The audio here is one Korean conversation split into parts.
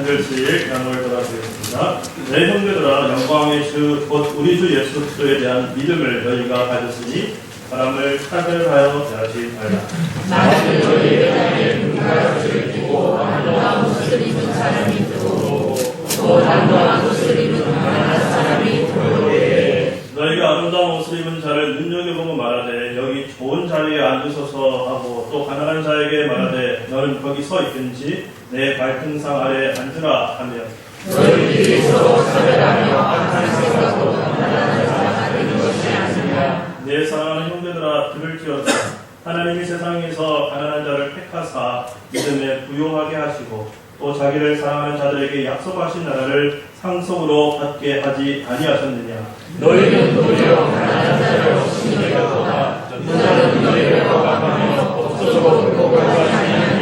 한 절씩 나누어 돌아보겠습니다. 내 형제들아, 영광의 주 곧 우리 주 예수 그리스도에 대한 믿음을 너희가 가졌으니 사람을 차별하여 대하지 말라. 만일 너희에게 대하여 누군가 즐기고 아름다운 옷을 입은 사람이 들어오고 또 아름다운 옷을 입은 가난한 사람이 들어오되 너희가 아름다운 옷을 입은 자를 눈여겨보고 말하되 여기 좋은 자리에 앉으소서 하고 또 가난한 자에게 말하되 너는 거기 서 있든지 내 발등상 아래 앉으라 하며 너희들이 서로 차별하며 악한 생각으로 가난한 자가 되는 것이 아니냐. 내 사랑하는 형제들아, 들을지어다. 하나님이 세상에서 가난한 자를 택하사 믿음에 부요하게 하시고 또 자기를 사랑하는 자들에게 약속하신 나라를 상속으로 받게 하지 아니하셨느냐. 너희는 도리어 가난한 자를 없이 여겨보라. 부자는 너희를 억압하며 없어져 불복을 하지 아니하느냐.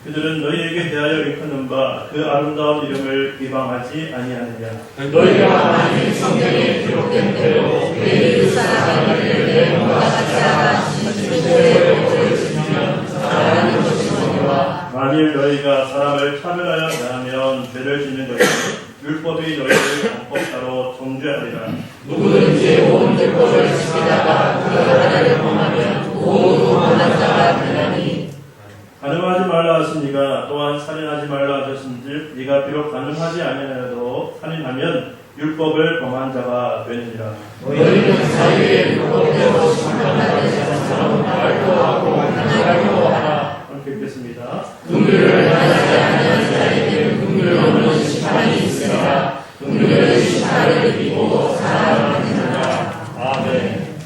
그들은 너희에게 대하여 일컫는 바 그 아름다운 이름을 비방하지 아니하느냐. 너희가 하나님 성경에 기록된 대로 그 사랑을 위해 뭔가 자가 진실을 보여주면 사랑하는 것이거니와 만일 너희가 사람을 차별하여 대하면 죄를 짓는 것이니 율법이 너희를 범법자로 정죄하리라. 누구든지 온 율법을 지키다가 그 하나를 범하면 모두 범한 자가 되나니. 간음하지 말라 하시니가 또한 살인하지 말라 하셨은즉 네가 비록 간음하지 아니하여도 살인하면 율법을 범한 자가 되느니라. 너희는 자유의 율법대로 심판받는 자처럼 말도 하고 행하기도 하라. 함께 읽겠습니다. 긍휼을 하지 않는 자에게 긍휼 없는 심판이 있으나 긍휼의 심판을 이기고 살아가느니라. 아멘.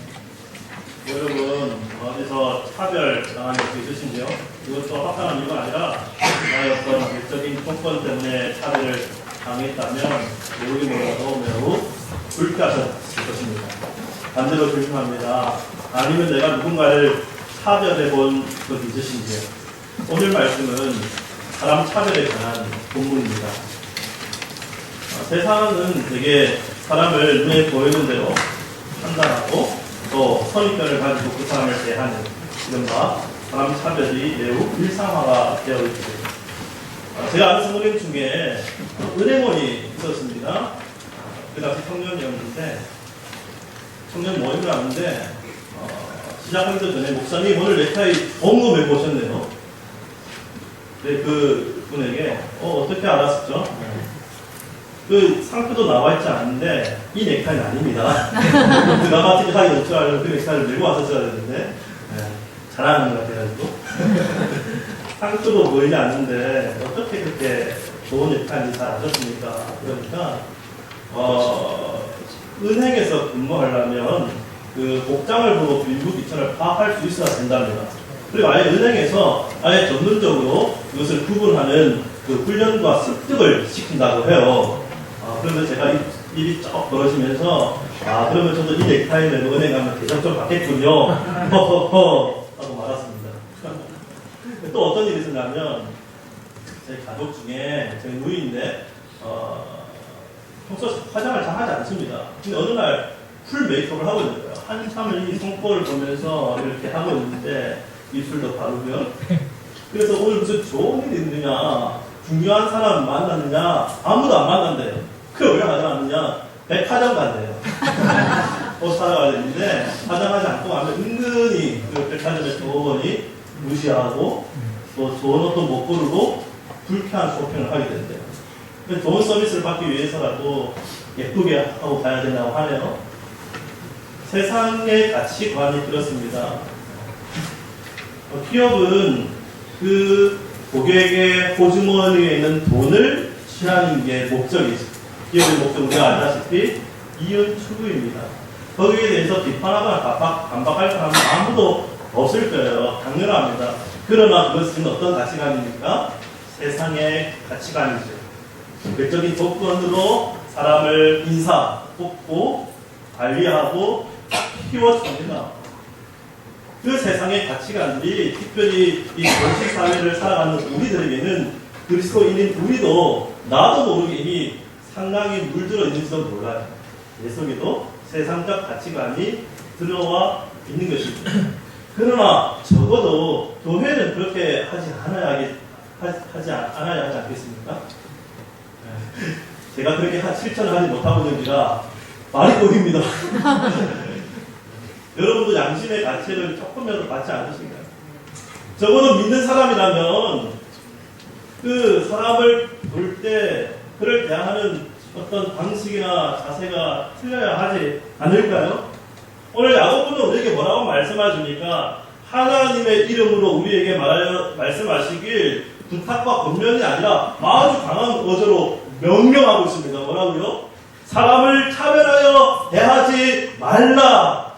여러분 어디서 차별 당한 적 있으신지요? 이것도 합당한 이유가 아니라 나의 어떤 일적인 조건 때문에 차별을 당했다면 모르게 몰라도 매우 불쾌하셨을 것입니다. 반대로 조심합니다. 아니면 내가 누군가를 차별해 본 적 있으신지요? 오늘 말씀은 사람 차별에 관한 본문입니다. 세상은 되게 사람을 눈에 보이는 대로 판단하고 또 선입견을 가지고 그 사람을 대하는 이른바 사람 차별이 매우 일상화가 되어 있습니다. 제가 아는 선생님 중에 은행원이 있었습니다. 그 당시 청년이었는데 청년 모임을 하는데 시작하기도 전에 목사님 오늘 넥타이 너무 메고 오셨네요. 네, 그 분에게 어떻게 알았었죠? 그 상표도 나와 있지 않은데 이 넥타이는 아닙니다. 드라마 TV하기 연출하려면 그 넥타이를 메고 왔었어야 되는데 잘하는 것 같아가지고 상표도 보이지 않는데 어떻게 그렇게 좋은 넥타이인지 잘 아셨습니까? 그러니까 은행에서 근무하려면 그 복장을 보고 일부 기천을 파악할 수 있어야 된답니다. 그리고 아예 은행에서 아예 전문적으로 그것을 구분하는 그 훈련과 습득을 시킨다고 해요. 그러면 제가 입이 쩍 벌어지면서 그러면 저도 이 넥타이를 은행 가면 대접 좀 받겠군요. 허허허 하고 말았습니다. 또 어떤 일이 있었냐면 제 가족 중에 제 누이인데 평소에 화장을 잘 하지 않습니다. 근데 어느 날 풀 메이크업을 하고 있는 거예요. 한참을 이 손코를 보면서 이렇게 하고 있는데 입술도 바르고요. 그래서 오늘 무슨 좋은 일이 있느냐, 중요한 사람 만났느냐, 아무도 안 만난대요. 그래 왜 화장하느냐? 백화점 간대요. 옷 사러 가야 되는데 화장하지 않고 가면 은근히 그 백화점에 조원히 무시하고 또 좋은 옷도 못 고르고 불쾌한 쇼핑을 하게 된대요. 좋은 서비스를 받기 위해서라도 예쁘게 하고 가야 된다고 하네요. 세상의 가치관이 그렇습니다. 기업은 그 고객의 호주머니에 있는 돈을 취하는 게 목적이죠. 기업의 목적은 우리가 알다시피 이윤 추구입니다. 거기에 대해서 비판하거나 반박할 사람은 아무도 없을 거예요. 당연합니다. 그러나 그것은 어떤 가치관입니까? 세상의 가치관이죠. 외적인 조건으로 사람을 인사, 뽑고, 관리하고, 키워줍니다. 그 세상의 가치관들이 특별히 이 원시 사회를 살아가는 우리들에게는 그리스도인인 우리도 나도 모르게 이미 상당히 물들어 있는지도 몰라요. 내 속에도 세상적 가치관이 들어와 있는 것입니다. 그러나 적어도 교회는 그렇게 하지 않아야 하지 않겠습니까? 제가 그렇게 실천을 하지 못하고 있는지라 말이 꼬입니다. 여러분도 양심의 가치를 조금이라도 받지 않으신가요? 적어도 믿는 사람이라면 그 사람을 볼 때 그를 대하는 어떤 방식이나 자세가 틀려야 하지 않을까요? 오늘 야고보는 우리에게 뭐라고 말씀하십니까? 하나님의 이름으로 우리에게 말씀하시길 부탁과 권면이 아니라 아주 강한 어조로 명령하고 있습니다. 뭐라고요? 사람을 차별하여 대하지 말라.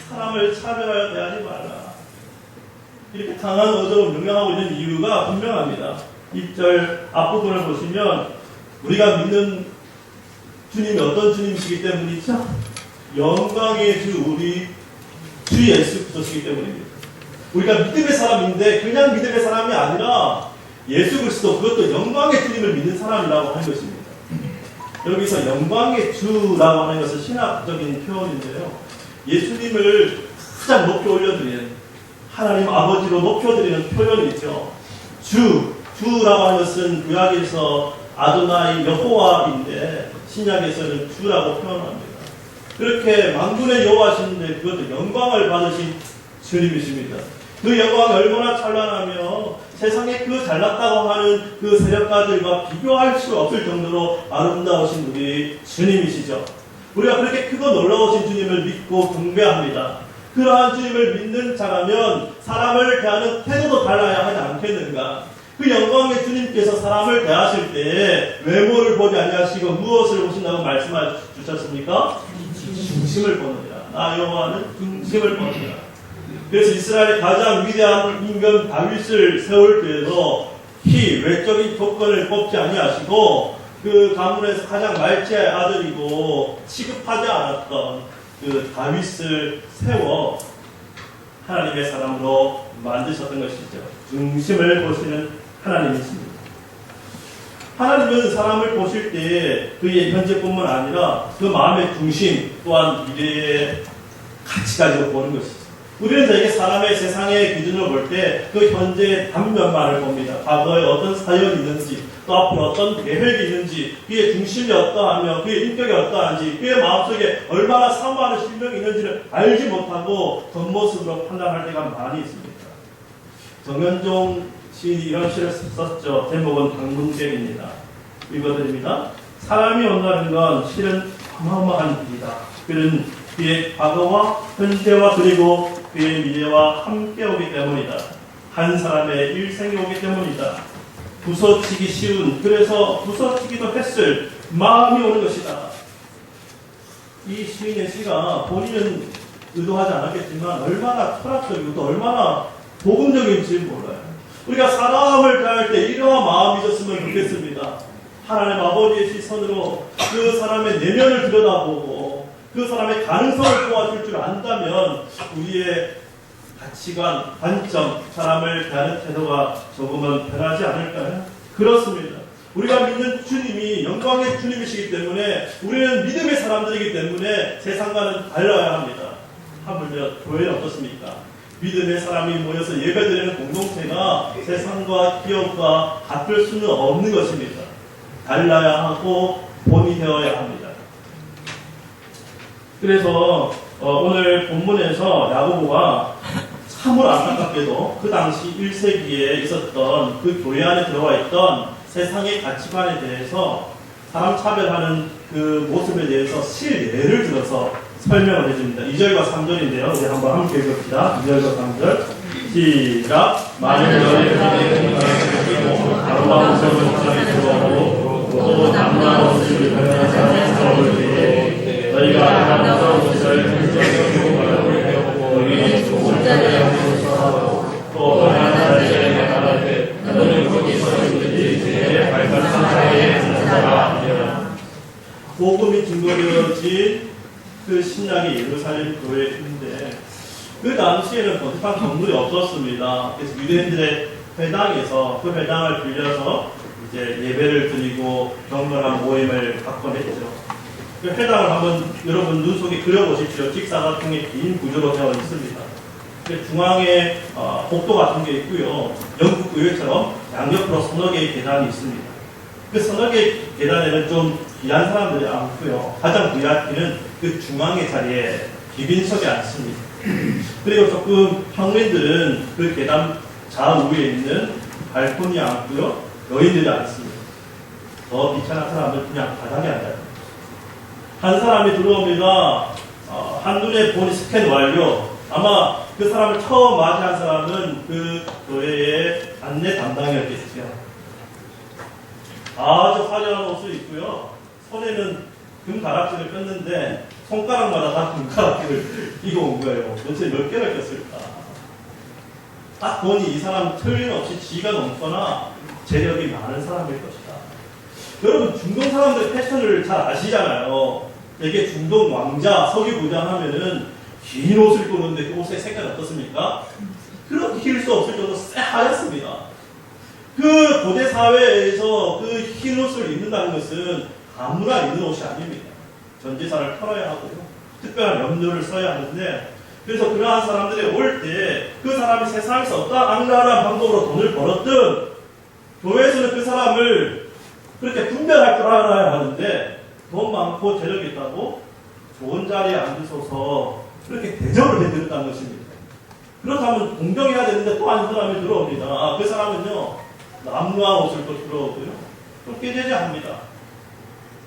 사람을 차별하여 대하지 말라. 이렇게 강한 어조로 명령하고 있는 이유가 분명합니다. 1절 앞부분을 보시면 우리가 믿는 주님이 어떤 주님이시기 때문이죠? 영광의 주 우리 주 예수 그리스도시기 때문입니다. 우리가 믿음의 사람인데 그냥 믿음의 사람이 아니라 예수 그리스도 그것도 영광의 주님을 믿는 사람이라고 하는 것입니다. 여기서 영광의 주라고 하는 것은 신학적인 표현인데요. 예수님을 가장 높이 올려드리는 하나님 아버지로 높여드리는 표현이 있죠. 주라고 하는 것은 구약에서 아도나이 여호와인데 신약에서는 주라고 표현합니다. 그렇게 만군의 여호와시는데 그것도 영광을 받으신 주님이십니다. 그 영광이 얼마나 찬란하며 세상에 그 잘났다고 하는 그 세력가들과 비교할 수 없을 정도로 아름다우신 우리 주님이시죠. 우리가 그렇게 크고 놀라우신 주님을 믿고 경배합니다. 그러한 주님을 믿는 자라면 사람을 대하는 태도도 달라야 하지 않겠는가? 그 영광의 주님께서 사람을 대하실 때 외모를 보지 아니하시고 무엇을 보신다고 말씀하셨습니까? 중심을 보느니라. 나 여호와는 중심을 보느니라. 그래서 이스라엘의 가장 위대한 임금 다윗을 세울 때에도 키, 외적인 조건을 뽑지 아니하시고 그 가문에서 가장 말지의 아들이고 취급하지 않았던 그 다윗을 세워 하나님의 사람으로 만드셨던 것이죠. 중심을 보시는 하나님이십니다. 하나님은 사람을 보실 때 그의 현재뿐만 아니라 그 마음의 중심 또한 미래의 가치까지도 보는 것이죠. 우리는 저에게 사람의 세상의 기준으로 볼 때 그 현재의 단면만을 봅니다. 과거에 어떤 사연이 있는지 또 앞으로 어떤 계획이 있는지 그의 중심이 어떠하며 그의 인격이 어떠한지 그의 마음속에 얼마나 사모하는 신명이 있는지를 알지 못하고 겉모습으로 판단할 때가 많이 있습니다. 정현종 시인이 이런 시를 썼죠. 제목은 방문객입니다. 읽어드립니다. 사람이 온다는 건 실은 어마어마한 일이다. 그는 그의 과거와 현재와 그리고 그의 미래와 함께 오기 때문이다. 한 사람의 일생이 오기 때문이다. 부서지기 쉬운, 그래서 부서지기도 했을 마음이 오는 것이다. 이 시인의 시가 본인은 의도하지 않았겠지만 얼마나 철학적이고 또 얼마나 복음적인지 몰라요. 우리가 사람을 대할 때 이러한 마음이 있었으면 좋겠습니다. 하나님 아버지의 시선으로 그 사람의 내면을 들여다보고 그 사람의 가능성을 도와줄 줄 안다면 우리의 가치관, 관점, 사람을 대하는 태도가 조금은 변하지 않을까요? 그렇습니다. 우리가 믿는 주님이 영광의 주님이시기 때문에 우리는 믿음의 사람들이기 때문에 세상과는 달라야 합니다. 하물며 교회는 어떻습니까? 믿음의 사람이 모여서 예배드리는 공동체가 세상과 기업과 같을 수는 없는 것입니다. 달라야 하고 본이 되어야 합니다. 그래서 오늘 본문에서 야고보가 참으로 안타깝게도 그 당시 1세기에 있었던 그 교회 안에 들어와 있던 세상의 가치관에 대해서 사람 차별하는 그 모습에 대해서 실예를 들어서 설명을 해줍니다. 2절과 3절인데요. 우리 한번 함께 읽읍시다. 2절과 3절 시작. 많은 여인들이 생각하고 아름다운 옷을 목소리 들어오고 또 남다운 옷을 변하지 않은 서울 때에 너희가 아름다운 옷을 흔적이고 바라보고 너희 좋은 자를 또 하나님의 나라에 너는 거기서 있는지 내 발판 상자에 앉아라. 복음이 증거되어진 그 신약의 예루살렘 교회인데 그 당시에는 거듭한 건물이 없었습니다. 그래서 유대인들의 회당에서 그 회당을 빌려서 이제 예배를 드리고 경건한 모임을 갖곤 했죠. 그 회당을 한번 여러분 눈 속에 그려보십시오. 직사각형의 긴 구조로 되어 있습니다. 중앙에 복도 같은 게 있고요. 영국 의회처럼 양옆으로 서너 개의 계단이 있습니다. 그 서너 개의 계단에는 좀 귀한 사람들이 앉고요. 가장 VIP는 그 중앙의 자리에 비빈석에 앉습니다. 그리고 조금 평민들은 그 계단 좌우에 있는 발코니에 앉고요. 여인들이 앉습니다. 더 비천한 사람은 그냥 바닥에 앉아요. 한 사람이 들어옵니다. 한눈에 보니 스캔 완료. 아마 그 사람을 처음 맞이한 사람은 그 교회의 안내 담당이었겠죠. 아주 화려한 옷을 입고요. 손에는 금가락지를 꼈는데 손가락마다 다 금가락지를 끼고 온 거예요. 도대체 몇 개를 꼈을까? 딱 보니 이 사람 틀림없이 지가 넘거나 재력이 많은 사람일 것이다. 여러분, 중동 사람들 패션을 잘 아시잖아요. 되게 중동 왕자, 서기 부장 하면은 긴 옷을 입고 오는데 그 옷의 색깔이 어떻습니까? 그렇게 길 수 없을 정도로 새하얗습니다. 그 고대 사회에서 그 흰 옷을 입는다는 것은 아무나 입는 옷이 아닙니다. 전지사를 털어야 하고요. 특별한 염료를 써야 하는데, 그래서 그러한 사람들이 올 때 그 사람이 세상에서 어떤 악랄한 방법으로 돈을 벌었든 교회에서는 그 사람을 그렇게 분별할 줄 알아야 하는데, 돈 많고 재력이 있다고 좋은 자리에 앉으셔서 그렇게 대접을 해드렸다는 것입니다. 그렇다면 공경해야 되는데 또 한 사람이 들어옵니다. 그 사람은요, 남루한 옷을 또 들어오고요. 또 깨제제합니다.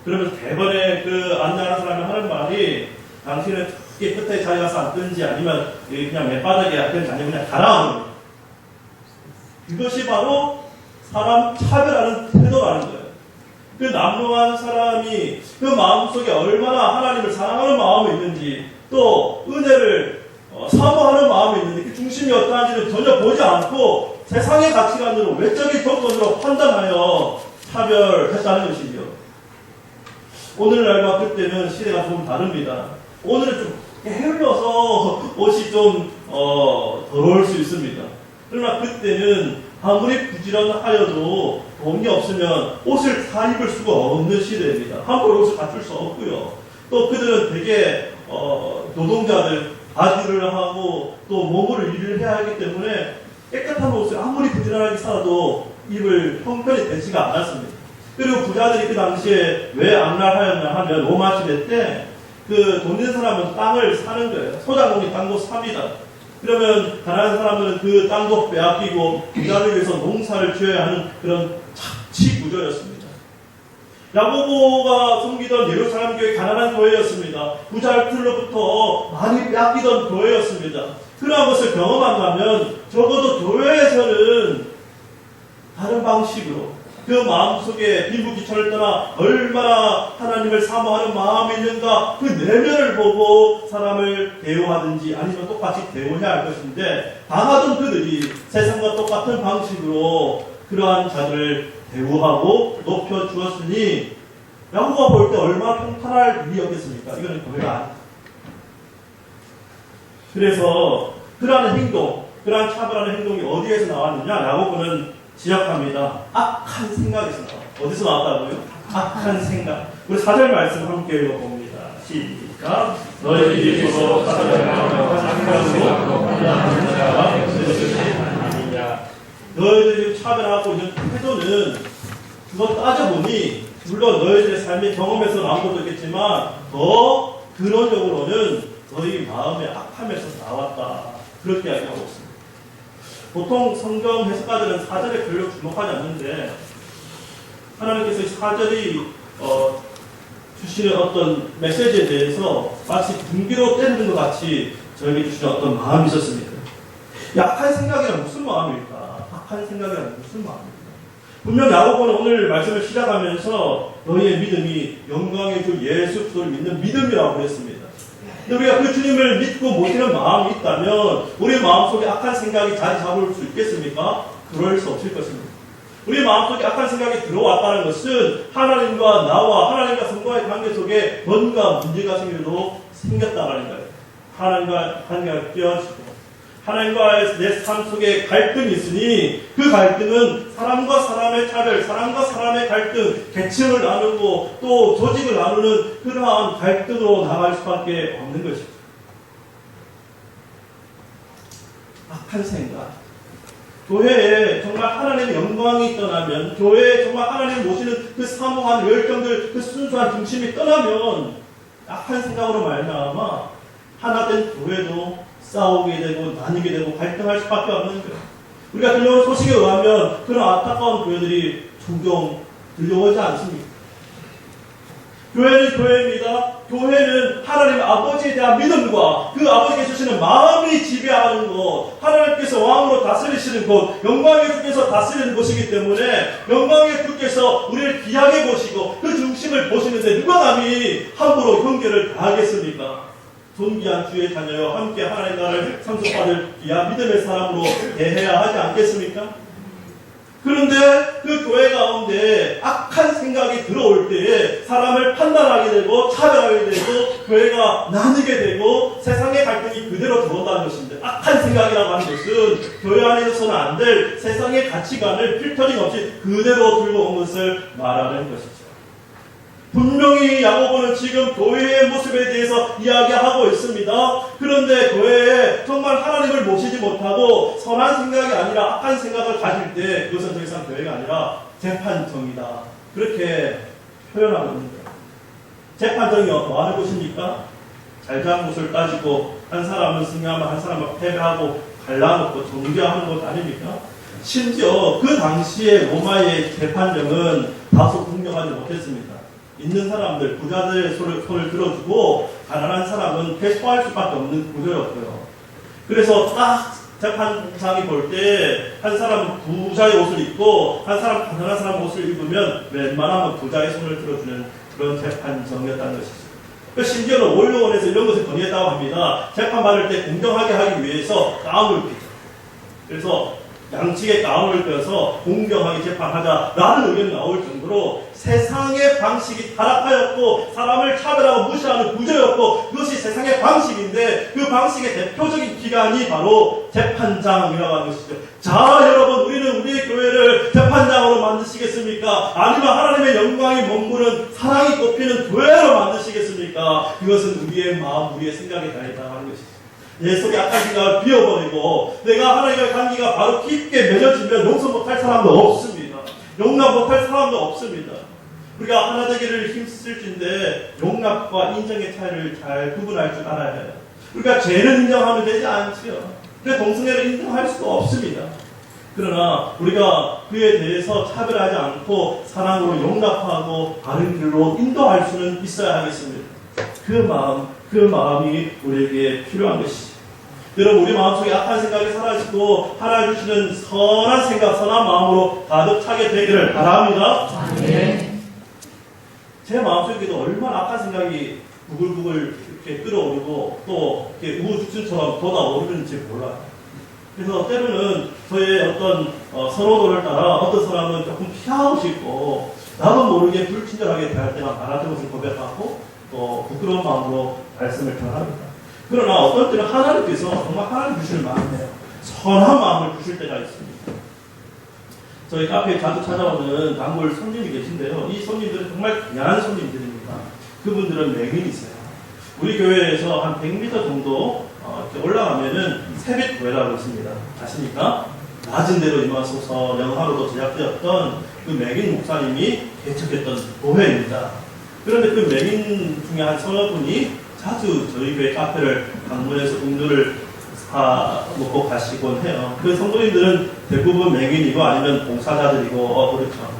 그러면 대번에 그 안내하는 사람이 하는 말이, 당신은 특히 끝에 자리 가서 앉든지 아니면 여기 그냥 맨바닥에 앉든지 아니면 그냥 가라앉는 거예요. 이것이 바로 사람 차별하는 태도라는 거예요. 그 남루한 사람이 그 마음속에 얼마나 하나님을 사랑하는 마음이 있는지, 또 은혜를 사모하는 마음이 있는데 그 중심이 어떠한지는 전혀 보지 않고 세상의 가치관으로, 외적인 조건으로 판단하여 차별했다는 것이죠. 오늘날과 그때는 시대가 조금 다릅니다. 오늘은 좀 게을러서 옷이 좀 더러울 수 있습니다. 그러나 그때는 아무리 부지런하여도 돈이 없으면 옷을 사 입을 수가 없는 시대입니다. 함부로 옷을 갖출 수 없고요. 또 그들은 되게 노동자들, 바지를 하고 또 몸으로 일을 해야 하기 때문에 깨끗한 옷을 아무리 부지런하게 살아도 입을 형편이 되지가 않았습니다. 그리고 부자들이 그 당시에 왜 악랄하였나 하면 로마 시대 때 그 돈 있는 사람은 땅을 사는 거예요. 소작농이 땅도 삽니다. 그러면 가난한 사람들은 그 땅도 빼앗기고 부자를 위해서 농사를 지어야 하는 그런 착취 구조였습니다. 야고보가 섬기던 예루살렘 교회 가난한 교회였습니다. 부자들로부터 많이 빼앗기던 교회였습니다. 그러한 것을 경험한다면 적어도 교회에서는 다른 방식으로 그 마음속에 빈부귀천을 떠나 얼마나 하나님을 사모하는 마음이 있는가, 그 내면을 보고 사람을 대우하든지 아니면 똑같이 대우해야 할 것인데, 당하던 그들이 세상과 똑같은 방식으로 그러한 자들을 대우하고 높여주었으니 야고보가 볼 때 얼마나 평탄할 일이었겠습니까? 이거는 교회가 아니다. 그래서 그러한 행동, 그러한 차별하는 행동이 어디에서 나왔느냐? 야고보는 지적합니다. 악한 생각에서 나와. 어디서 나왔다고요? 악한 생각. 우리 4절 말씀 함께 읽어봅니다. 시작. 너희들이 서로 차별하고 생각으로 판단하는 자가 아니냐. 너희들이 차별하고 있는 태도는 그거 따져보니 물론 너희들의 삶의 경험에서 나온 것도 있겠지만 더 근원적으로는 너희 마음의 악함에서 나왔다. 그렇게 이야기하고 있습니다. 보통 성경 해석가들은 4절에 별로 주목하지 않는데 하나님께서 이 4절이 주시는 어떤 메시지에 대해서 마치 분기로 때리는 것 같이 저에게 주시는 어떤 마음이 있었습니다. 악한 생각이란 무슨 마음일까? 악한 생각이란 무슨 마음일까? 분명 야고보는 오늘 말씀을 시작하면서 너희의 믿음이 영광의 주 예수 그리스도를 믿는 믿음이라고 했습니다. 우리가 그 주님을 믿고 모시는 마음이 있다면 우리 마음속에 악한 생각이 자리 잡을 수 있겠습니까? 그럴 수 없을 것입니다. 우리 마음속에 악한 생각이 들어왔다는 것은 하나님과 나와 하나님과 성도와의 관계 속에 뭔가 문제가 생겼다는 거예요. 하나님과 관계가 깨어지고 하나님과의 내 삶 속에 갈등이 있으니 그 갈등은 사람과 사람의 차별, 사람과 사람의 갈등, 계층을 나누고 또 조직을 나누는 그러한 갈등으로 나갈 수밖에 없는 것입니다. 악한 생각, 교회에 정말 하나님의 영광이 떠나면, 교회에 정말 하나님을 모시는 그 사모한 열정들, 그 순수한 중심이 떠나면 악한 생각으로 말미암아 하나 된 교회도 싸우게 되고 나뉘게 되고 갈등할 수밖에 없는 거예요. 우리가 들려오는 소식에 의하면 그런 안타까운 교회들이 종종 들려오지 않습니까? 교회는 교회입니다. 교회는 하나님 아버지에 대한 믿음과 그 아버지께 주시는 마음이 지배하는 것, 하나님께서 왕으로 다스리시는 곳, 영광의 주께서 다스리는 곳이기 때문에 영광의 주께서 우리를 귀하게 보시고 그 중심을 보시는데 누가 감히 함부로 형제를 다하겠습니까? 존귀한 주의 자녀여 함께 하나님 나라를 상속받을 귀한 믿음의 사람으로 대해야 하지 않겠습니까? 그런데 그 교회 가운데 악한 생각이 들어올 때에 사람을 판단하게 되고 차별하게 되고 교회가 나뉘게 되고 세상의 갈등이 그대로 들어온다는 것입니다. 악한 생각이라고 하는 것은 교회 안에서는 안 될 세상의 가치관을 필터링 없이 그대로 들고 온 것을 말하는 것이죠. 분명히 야고보는 지금 교회의 모습에 대해서 이야기하고 있습니다. 그런데 교회에 정말 하나님을 모시지 못하고 선한 생각이 아니라 악한 생각을 가질 때 그것은 더 이상 교회가 아니라 재판정이다. 그렇게 표현하고 있는 거예요. 재판정이 뭐 하는 것입니까? 잘잘못을 따지고 한 사람은 승리하면 한 사람은 패배하고 갈라놓고 정죄하는 것 아닙니까? 심지어 그 당시에 로마의 재판정은 다소 공정하지 못했습니다. 있는 사람들, 부자들의 손을 들어주고 가난한 사람은 패소할 수밖에 없는 구조였고요. 그래서 딱 재판장이 볼 때 한 사람은 부자의 옷을 입고 한 사람 가난한 사람 옷을 입으면 웬만하면 부자의 손을 들어주는 그런 재판정이었다는 것이죠. 심지어는 원로원에서 이런 것을 건의했다고 합니다. 재판 받을 때 공정하게 하기 위해서 가운을 삐죠. 그래서 양측의 가운을 펴서 공정하게 재판하자라는 의견이 나올 정도로 세상의 방식이 타락하였고 사람을 차별하고 무시하는 구조였고 그것이 세상의 방식인데 그 방식의 대표적인 기관이 바로 재판장이라고 하는 것이죠. 자 여러분, 우리는 우리의 교회를 재판장으로 만드시겠습니까? 아니면 하나님의 영광이 머무는 사랑이 꼽히는 교회로 만드시겠습니까? 그것은 우리의 마음, 우리의 생각에 달했다는 것이죠. 내 속에 악한 생각을 비워버리고 내가 하나님의 관계가 바로 깊게 맺어지면 용서 못할 사람도 없습니다. 용납 못할 사람도 없습니다. 우리가 하나 되기를 힘쓸진데 용납과 인정의 차이를 잘 구분할 줄 알아야 해요. 우리가 죄를 인정하면 되지 않지요. 그래서 동성애를 인정할 수가 없습니다. 그러나 우리가 그에 대해서 차별하지 않고 사랑으로 용납하고 바른 길로 인도할 수는 있어야 하겠습니다. 그 마음이 우리에게 필요한 것이죠. 여러분, 우리 마음속에 악한 생각이 사라지고 하나님 주시는 선한 생각, 선한 마음으로 가득 차게 되기를 바랍니다. 네. 제 마음속에도 얼마나 악한 생각이 부글부글 이렇게 끓어오르고 또 이렇게 우후죽순처럼 돋아오르는지 몰라요. 그래서 때로는 저의 어떤 선호도를 따라 어떤 사람은 조금 피하고 싶고 나도 모르게 불친절하게 대할 때가 많았던 것을 고백하고 또 부끄러운 마음으로 말씀을 전합니다. 그러나 어떤 때는 하나님께서 정말 하나님 주실 마음이에요. 선한 마음을 주실 때가 있습니다. 저희 카페에 자주 찾아오는 단골 손님이 계신데요. 이 손님들은 정말 귀한 손님들입니다. 그분들은 맹인이세요. 우리 교회에서 한 100m 정도 이렇게 올라가면은 세빛교회라고 있습니다. 아십니까? 낮은 데로 임하소서 영화로도 제작되었던 그 맹인 목사님이 개척했던 교회입니다. 그런데 그 맹인 중에 한 서너 분이 자주 저희 교회 카페를 방문해서 음료를 먹고 가시곤 해요. 그 성도님들은 대부분 맹인이고 아니면 봉사자들이고 그렇죠.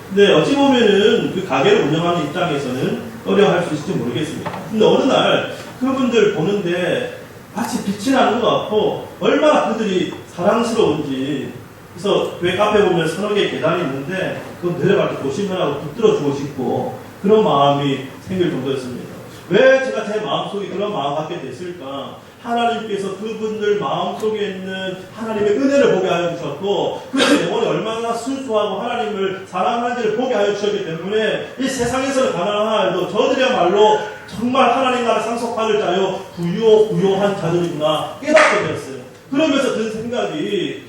근데 어찌 보면은 그 가게를 운영하는 입장에서는 어려워할 수 있을지 모르겠습니다. 근데 어느 날 그분들 보는데 마치 빛이 나는 것 같고 얼마나 그들이 사랑스러운지. 그래서 교회 카페 보면 서너 개의 계단이 있는데 그거 내려갈 때 조심하라고 붙들어주고 싶고 그런 마음이 생길 정도였습니다. 왜 제가 제 마음속에 그런 마음 갖게 됐을까? 하나님께서 그분들 마음속에 있는 하나님의 은혜를 보게 하여 주셨고 그들의 영혼이 얼마나 순수하고 하나님을 사랑하는지를 보게 하여 주셨기 때문에 이 세상에서는 가난하여도 저들이야말로 정말 하나님 나라 상속받을 자요 부유한 자들이구나 깨닫게 되었어요. 그러면서 든 생각이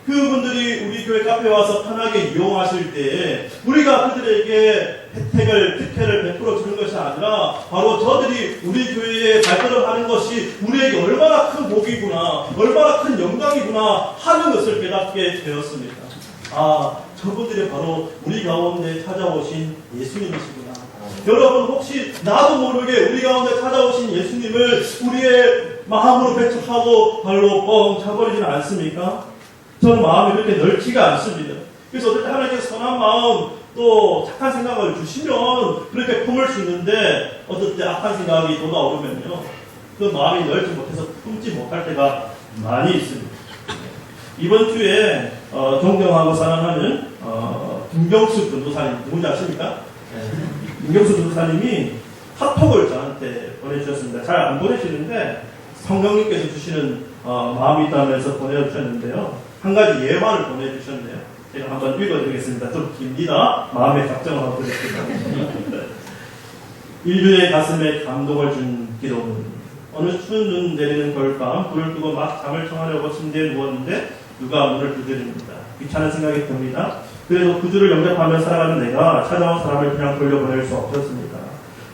그분들이 우리 교회 카페에 와서 편하게 이용하실 때 우리가 그들에게 특혜를 베풀어 주는 것이 아니라 바로 저들이 우리 교회에 발걸음하는 것이 우리에게 얼마나 큰 복이구나, 얼마나 큰 영광이구나 하는 것을 깨닫게 되었습니다. 아, 저분들이 바로 우리 가운데 찾아오신 예수님이시구나. 여러분, 혹시 나도 모르게 우리 가운데 찾아오신 예수님을 우리의 마음으로 배척하고 발로 뻥 차버리지는 않습니까? 저는 마음이 그렇게 넓지가 않습니다. 그래서 어떨 때 하나님께서 선한 마음 또 착한 생각을 주시면 그렇게 품을 수 있는데 어떨 때 악한 생각이 돋아오르면요, 그 마음이 넓지 못해서 품지 못할 때가 많이 있습니다. 이번 주에 존경하고 사랑하는 김경수 전도사님 누군지 아십니까? 김경수 전도사님이 카톡을 저한테 보내주셨습니다. 잘 안 보내시는데 성령님께서 주시는 마음이 있다면서 보내주셨는데요. 한 가지 예화를 보내주셨네요. 제가 한번 읽어드리겠습니다. 좀 깁니다. 마음의 작정을 하고 드리겠습니다. 인류의 가슴에 감동을 준 기도는 어느 추운 눈 내리는 겨울밤 불을 끄고 막 잠을 청하려고 침대에 누웠는데 누가 문을 두드립니다. 귀찮은 생각이 듭니다. 그래도 구주를 영접하며 살아가는 내가 찾아온 사람을 그냥 돌려보낼 수 없었습니다.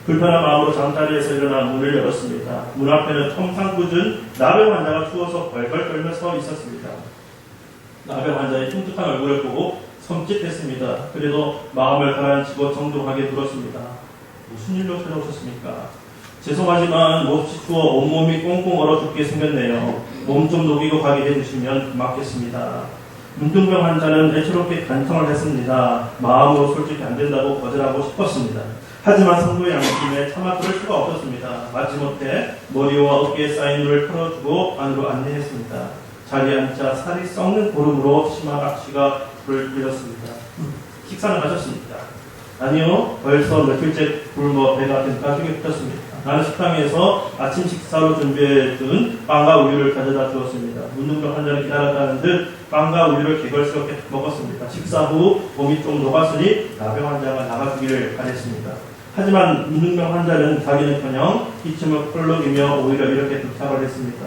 불편한 마음으로 잠자리에서 일어나 문을 열었습니다. 문 앞에는 청상궂은 나병 환자가 추워서 벌벌 떨며 서 있었습니다. 나병 환자의 흉측한 얼굴을 보고 섬찟했습니다. 그래도 마음을 가라앉히고 정중하게 물었습니다. 무슨 일로 찾아오셨습니까? 죄송하지만 몹시 추워 온몸이 꽁꽁 얼어 죽게 생겼네요. 몸 좀 녹이고 가게 해주시면 고맙겠습니다. 문둥병 환자는 애처롭게 간청을 했습니다. 마음으로 솔직히 안 된다고 거절하고 싶었습니다. 하지만 성도의 양심에 차마 그럴 수가 없었습니다. 마지못해 머리와 어깨에 쌓인 물을 털어주고 안으로 안내했습니다. 자리에 앉자 살이 썩는 고름으로 심한 악취가 불을 끌렸습니다. 식사는 하셨습니까? 아니요, 벌써 며칠째 굶어 배가 등가죽에 붙었습니다. 나는 식당에서 아침 식사로 준비해둔 빵과 우유를 가져다 주었습니다. 문둥병 환자는 기다렸다는 듯 빵과 우유를 개걸스럽게 먹었습니다. 식사 후 몸이 좀 녹았으니 나병 환자가 나가주기를 바랬습니다. 하지만 문둥병 환자는 자기는커녕 기침을 펄럭이며 오히려 이렇게 부탁을 했습니다.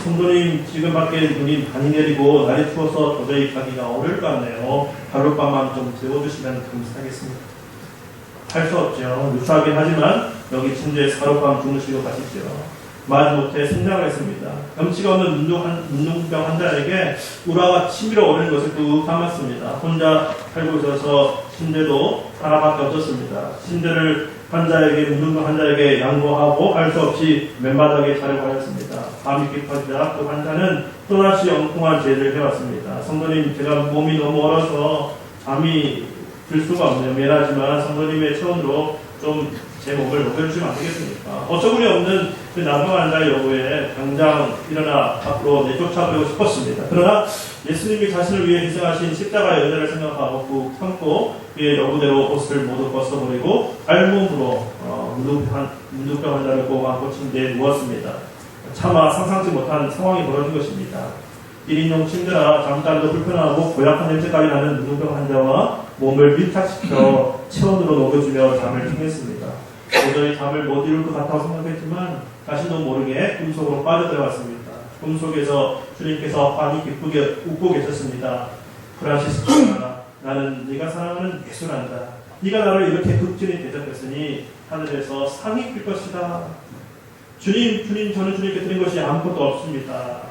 성도님, 지금 밖에 눈이 많이 내리고 날이 추워서 도저히 가기가 어려울 것 같네요. 가룻밤만 좀 재워주시면 감사하겠습니다. 할 수 없죠. 유사하긴 하지만 여기 침대에 하룻밤 주무시고 가시죠. 마지못해 생장을 했습니다. 염치가 없는 문둥병 환자에게 우라가 치밀어 오르는 것을 뚝 감았습니다. 혼자 살고 있어서 침대도 하나밖에 없었습니다. 침대를 문둥병 환자에게 양보하고 할 수 없이 맨바닥에 자려고 하였습니다. 밤이 깊어지자 그 환자는 또다시 엉뚱한 죄를 해왔습니다. 성도님, 제가 몸이 너무 얼어서 잠이 들 수가 없네요. 미안하지만 성도님의 체온으로 좀 제 몸을 녹여주시면 안 되겠습니까? 어처구니 없는 그 나병 환자의 요구에 당장 일어나 밖으로 내쫓아버리고 싶었습니다. 그러나 예수님이 자신을 위해 희생하신 십자가의 은혜를 생각하고 꾹 참고 그의 요구대로 옷을 모두 벗어버리고 알몸으로 문둥병 환자를 꼭 안고 침대에 누웠습니다. 차마 상상치 못한 상황이 벌어진 것입니다. 1인용 침대라 잠자리도 불편하고 고약한 냄새까지 나는 문둥병 환자와 몸을 밀착시켜 체온으로 녹여주며 잠을 청했습니다. 도저히 잠을 못 이룰 것 같다고 생각했지만 자신도 모르게 꿈속으로 빠져들어갔습니다. 꿈속에서 주님께서 환히 기쁘게 웃고 계셨습니다. 프란시스코가 나는 네가 사랑하는 예수란다. 네가 나를 이렇게 극진히 대접했으니 하늘에서 상이 필 것이다. 주님, 저는 주님께 드린 것이 아무것도 없습니다.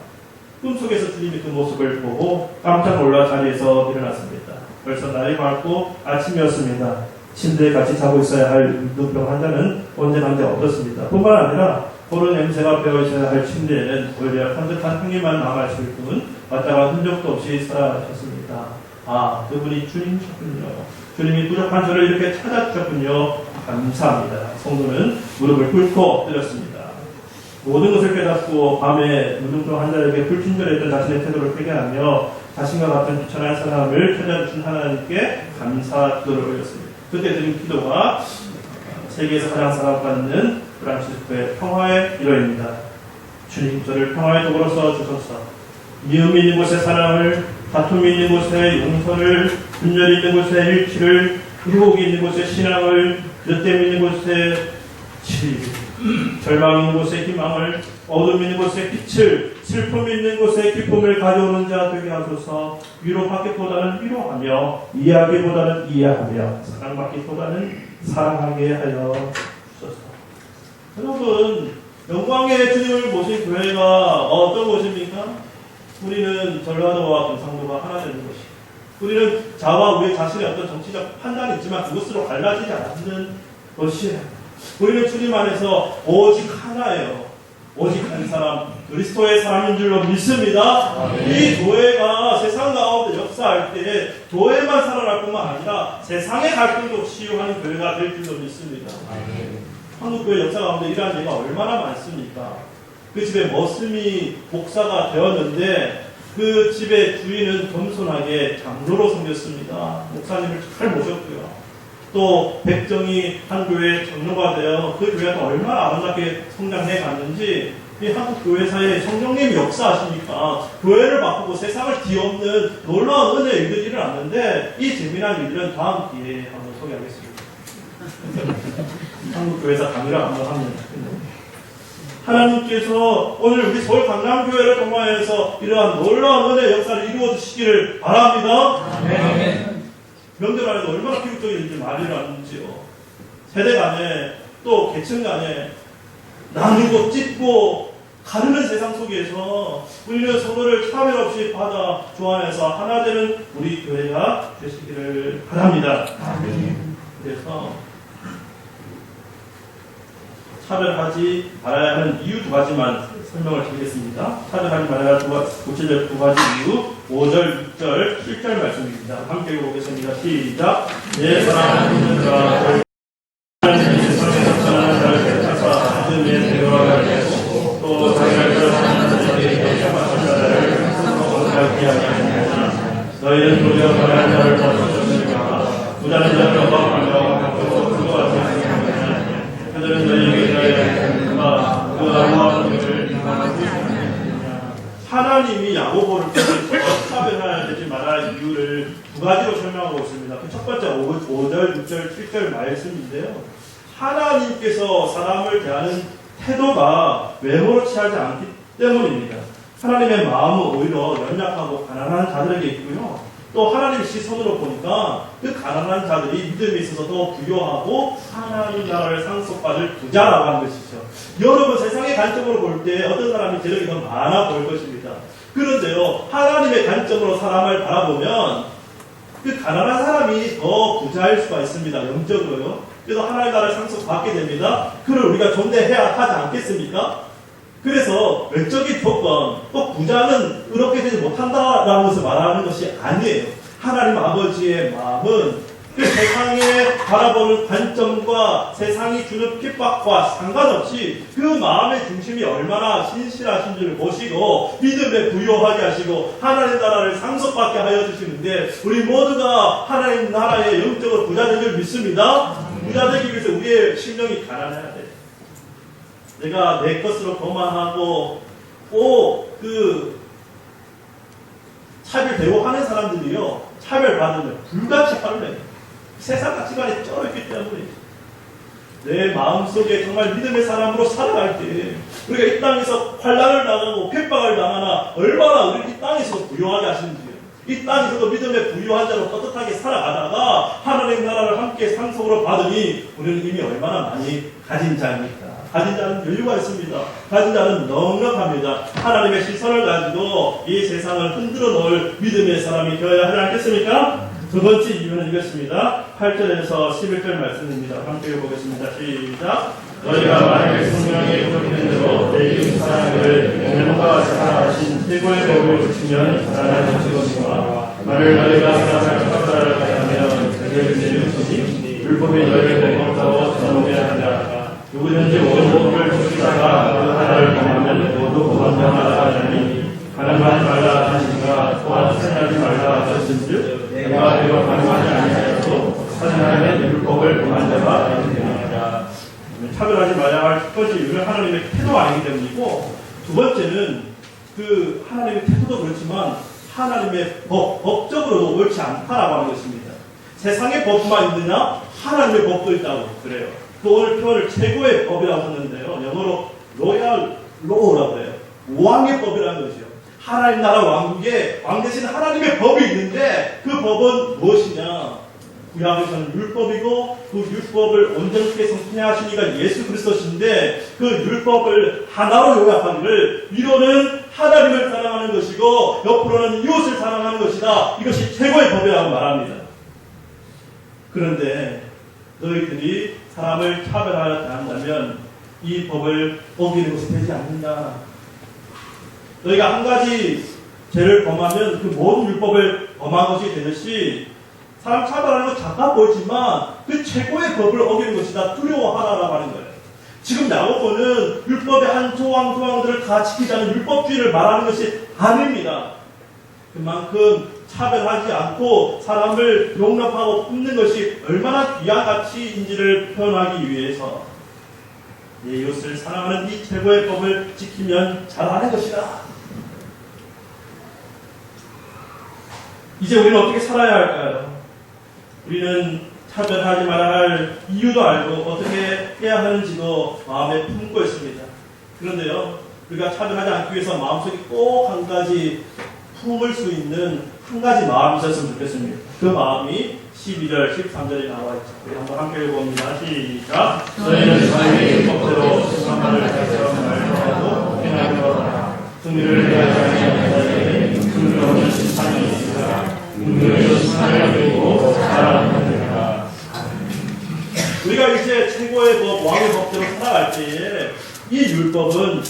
꿈속에서 주님이 그 모습을 보고 깜짝 놀라 자리에서 일어났습니다. 벌써 날이 밝고 아침이었습니다. 침대에 같이 자고 있어야 할 문둥병 환자는 언제난데 없었습니다. 뿐만 아니라 고른 냄새가 배어 있어야 할 침대에는 오히려 향긋한 향기만 남아있을 뿐 왔다가 흔적도 없이 사라졌습니다. 아, 그분이 주님이셨군요. 주님이 부족한 저를 이렇게 찾아주셨군요. 감사합니다. 성도는 무릎을 꿇고 엎드렸습니다. 모든 것을 깨닫고 밤에 문둥병 환자에게 불친절했던 자신의 태도를 회개하며 자신과 같은 비천한 사람을 찾아주신 하나님께 감사 기도를 올렸습니다. 그때 드린 기도가 세계에서 가장 사랑받는 프란시스코의 평화의 기도입니다. 주님, 저를 평화의 도구로 써주소서. 미움이 있는 곳에 사랑을, 다툼이 있는 곳에 용서를, 분열이 있는 곳에 일치를, 의혹이 있는 곳에 신앙을, 늦댐이 있는 곳에 절망 있는 곳에 희망을, 어둠 있는 곳에 빛을, 슬픔 있는 곳에 기쁨을 가져오는 자 되게 하소서. 위로받기보다는 위로하며, 이해하기보다는 이해하며, 사랑받기보다는 사랑하게 하여 주소서. 여러분, 영광의 주님을 모신 교회가 어떤 곳입니까? 우리는 전라도와 경상도가 하나 되는 것입니다. 우리는 자와 우리 자신의 어떤 정치적 판단이 있지만 그것으로 갈라지지 않는 것이에요. 우리는 주님 안에서 오직 하나예요. 오직 한 사람, 그리스도의 사람인 줄로 믿습니다. 이 교회가 세상 가운데 역사할 때 교회만 살아날 뿐만 아니라 세상의 갈등도 치유하는 교회가 될 줄로 믿습니다. 한국교회 역사 가운데 이러한 예가 얼마나 많습니까? 그 집에 머슴이 목사가 되었는데 그 집의 주인은 겸손하게 장로로 섬겼습니다. 목사님을 잘 모셨고요. 또 백정이 한 교회의 장로가 되어 그 교회가 얼마나 아름답게 성장해 갔는지 이 한국 교회사에 성령님이 역사하시니까 교회를 바꾸고 세상을 뒤엎는 놀라운 은혜의 일들이 일어났는데 이 재미난 일들은 다음 기회에 한번 소개하겠습니다. 한국 교회사 강의를 한번 하면 하나님께서 오늘 우리 서울 강남교회를 통하여서 이러한 놀라운 은혜의 역사를 이루어 주시기를 바랍니다. 아멘. 명절 안에도 얼마나 비극적인 일들이 많이 일어났는지요. 세대 간에 또 계층 간에 나누고 찢고 가르는 세상 속에서 우리는 서로를 차별 없이 받아 좋아해서 하나 되는 우리 교회가 되시기를 바랍니다. 아멘. 그래서 차별하지 말아야 하는 이유 두 가지만 설명을 드리겠습니다. 차별하지 말아야 할 구체적 두 가지 이유 5절, 6절, 7절 말씀입니다. 함께 보겠습니다. 시작. 내 사랑하는 자들아 하나님의 세상에 전하는 자를 택하사 믿음의 대화가 되고 또 자기를 사랑하는 자들에게 협박한 자를 성공하게 하였느니라. 너희는 도리어 가난한 자를 도와주셨으니까 부자는 자를 억압하며 그거 같은 그들은 너희에게 대하여 그 아무한 일을 하나님이 야고보를 통해서 차별해야 되지 말아야 할 이유를 두 가지로 설명하고 있습니다. 그 첫 번째 5절, 6절, 7절 말씀인데요. 하나님께서 사람을 대하는 태도가 외모로 취하지 않기 때문입니다. 하나님의 마음은 오히려 연약하고 가난한 자들에게 있고요. 또 하나님의 시선으로 보니까 그 가난한 자들이 믿음에 있어서 더 부유하고 하나님 나라를 상속받을 부자라고 하는 것이죠. 여러분 세상의 관점으로 볼 때 어떤 사람이 재력이 더 많아 보일 것입니다. 그런데요 하나님의 관점으로 사람을 바라보면 그 가난한 사람이 더 부자일 수가 있습니다. 영적으로요. 그래서 하나님 나라를 상속받게 됩니다. 그를 우리가 존대해야 하지 않겠습니까? 그래서 외적인 조건, 또 부자는 그렇게 되지 못한다라는 것을 말하는 것이 아니에요. 하나님 아버지의 마음은 그 세상에 바라보는 관점과 세상이 주는 핍박과 상관없이 그 마음의 중심이 얼마나 신실하신지를 보시고 믿음에 부여하게 하시고 하나님 나라를 상속받게 하여 주시는데 우리 모두가 하나님 나라의 영적으로 부자 되기를 믿습니다. 부자 되기 위해서 우리의 심령이 가난해야 돼요. 내가 내 것으로 거만하고 차별 대우하는 사람들이요 차별받으면 불같이 화를 내요. 세상 가치관이 쩔었기 때문에 내 마음속에 정말 믿음의 사람으로 살아갈 때 우리가 이 땅에서 환난을 당하고 핍박을 당하나 얼마나 우리 이 땅에서 부유하게 하시는지요. 이 땅에서도 믿음의 부유한 자로 떳떳하게 살아가다가 하나님 나라를 함께 상속으로 받으니 우리는 이미 얼마나 많이 가진 자입니까? 가진 자는 여유가 있습니다. 가진 자는 넉넉합니다. 하나님의 시선을 가지고 이 세상을 흔들어 놓을 믿음의 사람이 되어야 하지 않겠습니까? 두 번째 이유는 이것입니다. 8절에서 11절 말씀입니다. 함께 보겠습니다. 시작. 너희가 만약에 성령이 부르는 대로 내 이름 사랑을 공명과 사랑하신 최고의 법을 지키면 자라는 것이거니와 만일 너희가 사랑을 fat사를 하면 그를 내는 것이 율법이 너희를 공업하고 전하게 하리라. 누구든지 온 법을 지키다가 그 하나를 범하면 모두 범하다 하자니 가늠하지 말라 하시니가 또한 살인하지 말라 하셨은즉 내가 이거 가늠하지 아니하여도 살인하면 율법을 범한 자가 되느니라. 차별하지 말아야 할 첫 번째 이유는 하나님의 태도가 아니기 때문이고 두 번째는 그 하나님의 태도도 그렇지만 하나님의 법적으로도 옳지 않다라고 하는 것입니다. 세상의 법만 있느냐? 하나님의 법도 있다고 그래요. 또 오늘 표현을 최고의 법이라고 했는데요. 영어로 로얄 로우라고 해요. 왕의 법이라는 것이요. 하나님 나라 왕국에 왕 대신 하나님의 법이 있는데 그 법은 무엇이냐? 구약에서는 율법이고 그 율법을 온전하게 성취하신 이가 예수 그리스도신데 그 율법을 하나로 요약하기를 위로는 하나님을 사랑하는 것이고 옆으로는 이웃을 사랑하는 것이다. 이것이 최고의 법이라고 말합니다. 그런데 너희들이 사람을 차별하여 대한다면 이 법을 어기는 것이 되지 않는다. 너희가 한 가지 죄를 범하면 그 모든 율법을 범한 것이 되듯이 사람 차별하는 건 작아 보이지만 그 최고의 법을 어기는 것이다. 두려워하라라고 하는 거예요. 지금 야고보는 율법의 한 조항들을 다 지키지 않은 율법주의를 말하는 것이 아닙니다. 그만큼 차별하지 않고 사람을 용납하고 품는 것이 얼마나 귀한 가치인지를 표현하기 위해서 내 이웃을 사랑하는 이 최고의 법을 지키면 잘하는 것이다. 이제 우리는 어떻게 살아야 할까요? 우리는 차별하지 말아야 할 이유도 알고 어떻게 해야 하는지도 마음에 품고 있습니다. 그런데요, 우리가 차별하지 않기 위해서 마음속에 꼭 한 가지 품을 수 있는 한 가지 마음이 있었으면 좋겠습니다. 그 마음이 12절, 13절에 나와 있죠. 우리 한번 함께 읽어봅니다. 시작. 너희는 자유의 법대로 수상만을 다스려 말하고 행하여라. 승리를 위하지 않는 자에게 승리 없는 심판이 있으라. 능력의 심판을 그리고 살아남느니라. 우리가 이제 최고의 법, 왕의 법대로 살아갈 때에 이 율법은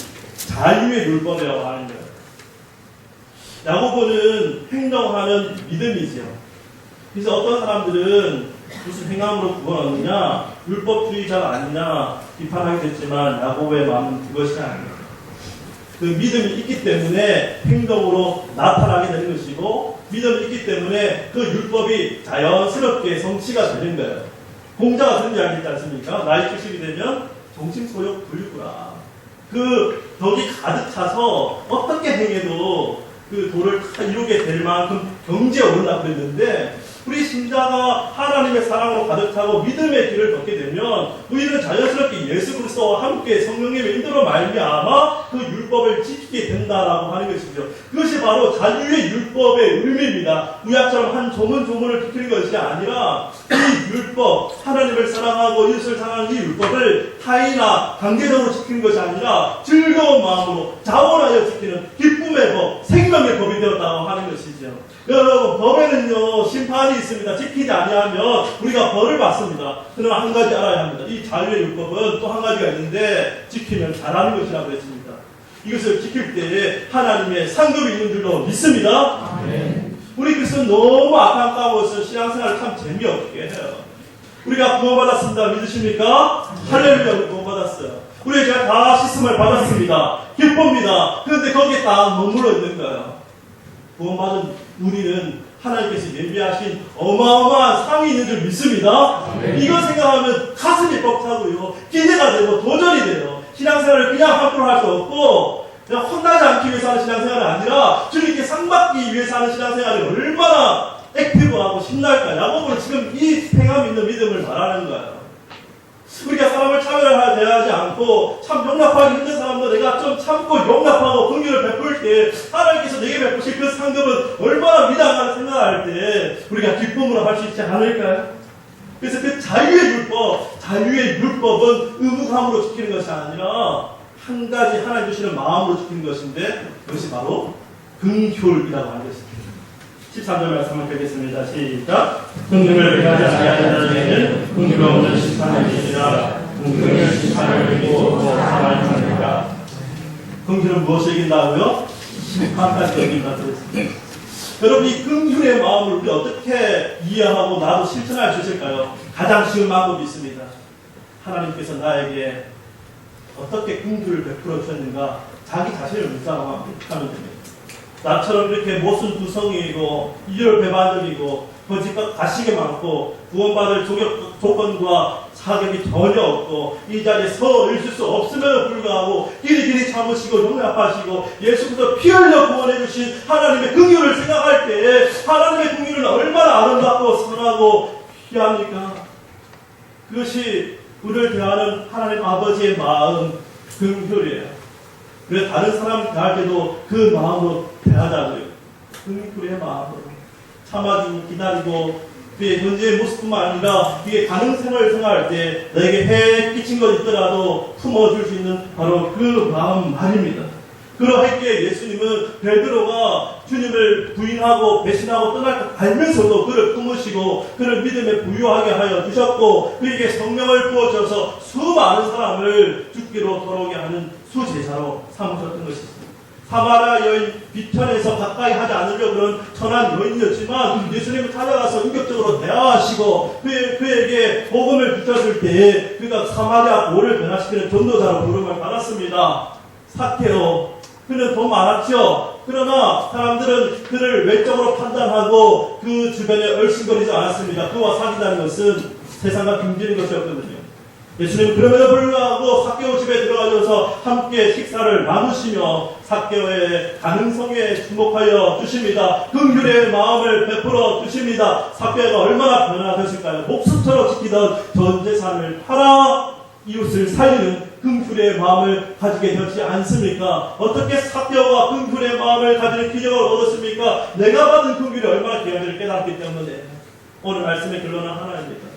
자유의 율법이라고 하는 거예요. 야고보는 행동하는 믿음이죠. 그래서 어떤 사람들은 무슨 행함으로 구원 얻느냐, 율법주의자가 아니냐 비판하게 됐지만 야고보의 마음은 그것이 아니에요. 그 믿음이 있기 때문에 행동으로 나타나게 되는 것이고 믿음이 있기 때문에 그 율법이 자연스럽게 성취가 되는 거예요. 공자가 그런 이야기 있지 않습니까? 나이 70이 되면 정신소욕 불구라. 그 덕이 가득 차서 어떻게 행해도 그 도를 다 이루게 될 만큼 경지에 오른다고 그랬는데 우리 신자가 하나님의 사랑으로 가득 차고 믿음의 길을 걷게 되면 우리는 자연스럽게 예수 그리스도와 함께 성령님의 인도로 말미암아 그 율법을 지키게 된다라고 하는 것이죠. 그것이 바로 자유의 율법의 의미입니다. 구약처럼 한 조문조문을 지키는 것이 아니라 이 율법, 하나님을 사랑하고 이웃을 사랑하는 이 율법을 타인이나 강제적으로 지키는 것이 아니라 즐거운 마음으로 자원하여 지키는 기쁨의 법, 생명의 법이 되었다고 하는 것이죠. 여러분, 법에는요 심판이 있습니다. 지키지 아니하면 우리가 벌을 받습니다. 그러나 한 가지 알아야 합니다. 이 자유의 율법은 또 한 가지가 있는데 지키면 잘하는 것이라고 했습니다. 이것을 지킬 때에 하나님의 상급이 있는 줄로 믿습니다. 아멘. 우리 그리스도는 너무 안타까워서 신앙생활을 참 재미없게 해요. 우리가 구원받았습니다. 믿으십니까? 할렐루야, 우리 구원받았어요. 우리 제가 다 씻음을 받았습니다. 기쁩니다. 그런데 거기에 딱 머물러 있는 거예요. 구원받은 우리는 하나님께서 예비하신 어마어마한 상이 있는 줄 믿습니다. 이거 생각하면 가슴이 벅차고요. 기대가 되고 도전이 돼요. 신앙생활을 그냥 함부로 할 수 없고 그냥 혼나지 않기 위해서 하는 신앙생활이 아니라 주님께 상받기 위해서 하는 신앙생활이 얼마나 액티브하고 신날까. 야고보는 지금 이 행함 있는 믿음을 말하는 거예요. 우리가 사람을 차별하지 대하지 않고 참 용납하기 힘든 사람도 내가 좀 참고 용납하고 긍휼을 베풀 때 하나님께서 내게 베푸실 그 상급은 얼마나 위대한가 생각할 때 우리가 기쁨으로 할 수 있지 않을까요? 그래서 그 자유의 율법은 의무감으로 지키는 것이 아니라 한 가지 하나님 주시는 마음으로 지키는 것인데 그것이 바로 긍휼이라고 하는 것입니다. 13절 말씀 한번 읽겠습니다. 시작. 긍휼을 베하지 아니하는 자에게는 긍휼 없는 심판이 있으라. 긍휼은 심판을 이기고 사망을 이깁니다. 긍휼은 무엇을 이긴다고요? 심판까지 이긴다고 했습니다. 여러분, 이 긍휼의 마음을 우리 어떻게 이해하고 나도 실천할 수 있을까요? 가장 쉬운 방법이 있습니다. 하나님께서 나에게 어떻게 긍휼을 베풀어 주셨는가 자기 자신을 묵상하면 됩니다. 나처럼 이렇게 모순두성이고 이율배반적이고 거짓과 가식이 많고 구원받을 조건과 사격이 전혀 없고 이 자리에 서 있을 수 없음에도 불구하고 길이 참으시고 용납하시고 예수 그리스도 피 흘려 구원해 주신 하나님의 긍휼을 생각할 때 하나님의 긍휼은 얼마나 아름답고 선하고 귀합니까? 그것이 우리를 대하는 하나님 아버지의 마음 긍휼이에요. 그래서 다른 사람 대할 때도 그 마음으로 대하자고요. 긍휼의 마음으로 참아주고 기다리고 그의 현재의 모습뿐만 아니라 그의 가능성을 생각할 때 너에게 해 끼친 것 있더라도 품어줄 수 있는 바로 그 마음 아닙니다. 그러했기에 예수님은 베드로가 주님을 부인하고 배신하고 떠날 것 알면서도 그를 품으시고 그를 믿음에 부유하게 하여 주셨고 그에게 성령을 부어주셔서 수많은 사람을 죽기로 돌아오게 하는 수제자로 삼으셨던 것입니다. 사마리아 여인 비편에서 가까이 하지 않으려고 그런 천한 여인이었지만 예수님을 찾아가서 인격적으로 대화하시고 그에게 복음을 비춰줄 때에 그가 사마리아 고를 변화시키는 전도자로 부름을 받았습니다. 삭개오 그는 돈 많았죠. 그러나 사람들은 그를 외적으로 판단하고 그 주변에 얼씬거리지 않았습니다. 그와 사귀다는 것은 세상과 등지는 것이었거든요. 예수님은 그럼에도 불구하고 삭개오 집에 들어가셔서 함께 식사를 나누시며 삭개오의 가능성에 주목하여 주십니다. 긍휼의 마음을 베풀어 주십니다. 삭개오가 얼마나 변화되었을까요? 목숨처럼 지키던 전 재산을 팔아 이웃을 살리는 긍휼의 마음을 가지게 되었지 않습니까? 어떻게 삭개오가 긍휼의 마음을 가지는 기적을 얻었습니까? 내가 받은 긍휼이 얼마나 귀한지를 깨닫기 때문에 오늘 말씀의 결론은 하나입니다.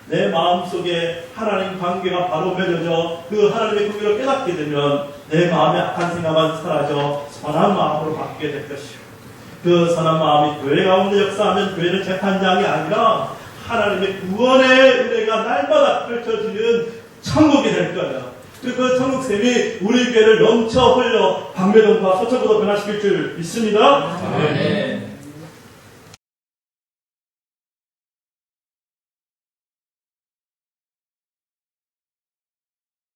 내 마음속에 하나님 관계가 바로 맺어져 그 하나님의 긍휼을 깨닫게 되면 내 마음의 악한 생각만 사라져 선한 마음으로 바뀌게 될 것이요. 그 선한 마음이 교회 가운데 역사하면 교회는 재판장이 아니라 하나님의 구원의 은혜가 날마다 펼쳐지는 천국이 될 거예요. 그 천국샘이 우리 교회를 넘쳐 흘려 방배동과 서초구도 변화시킬 줄 믿습니다. 아멘.